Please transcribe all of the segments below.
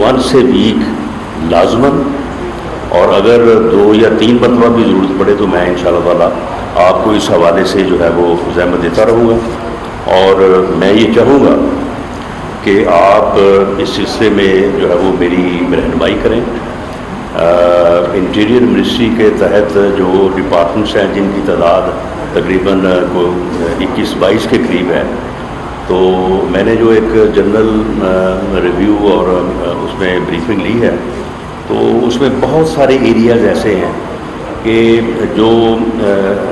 once a week لازماً، اور اگر 2 یا 3 مرتبہ بھی ضرورت پڑے تو میں انشاءاللہ تعالیٰ آپ کو اس حوالے سے جو ہے وہ زحمت دیتا رہوں گا. اور میں یہ چاہوں گا کہ آپ اس سلسلے میں جو ہے وہ میری رہنمائی کریں. انٹیریئر منسٹری کے تحت جو ڈپارٹمنٹس ہیں جن کی تعداد تقریباً 21-22 کے قریب ہے، تو میں نے جو ایک جنرل ریویو اور اس میں بریفنگ لی ہے، تو اس میں بہت سارے ایریاز ایسے ہیں کہ جو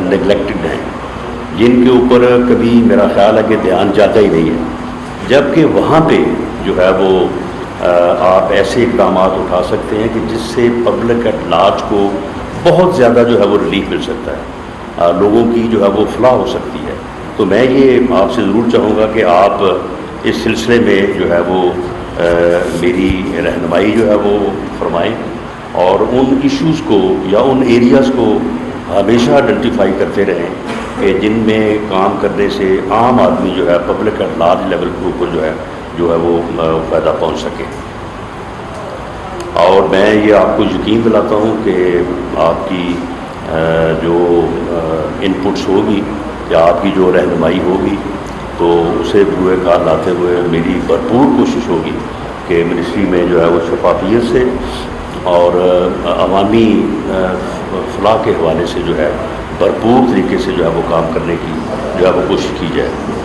نگلیکٹڈ ہیں، جن کے اوپر کبھی میرا خیال ہے کہ دھیان جاتا ہی نہیں ہے، جبکہ وہاں پہ جو ہے وہ آپ ایسے اقدامات اٹھا سکتے ہیں کہ جس سے پبلک ایٹ لارج کو بہت زیادہ جو ہے وہ ریلیف مل سکتا ہے، لوگوں کی جو ہے وہ فلاح ہو سکتی ہے. تو میں یہ آپ سے ضرور چاہوں گا کہ آپ اس سلسلے میں جو ہے وہ میری رہنمائی جو ہے وہ فرمائیں، اور ان ایشوز کو یا ان ایریاز کو ہمیشہ آئیڈینٹیفائی کرتے رہیں کہ جن میں کام کرنے سے عام آدمی جو ہے پبلک ایٹ لارج لیول کے اوپر جو ہے وہ فائدہ پہنچ سکے. اور میں یہ آپ کو یقین دلاتا ہوں کہ آپ کی جو انپٹس ہوگی یا آپ کی جو رہنمائی ہوگی تو اسے بروئے کار لاتے ہوئے میری بھرپور کوشش ہوگی کہ منسٹری میں جو ہے وہ شفافیت سے اور عوامی فلاح کے حوالے سے جو ہے بھرپور طریقے سے جو ہے وہ کام کرنے کی جو ہے وہ کوشش کی جائے.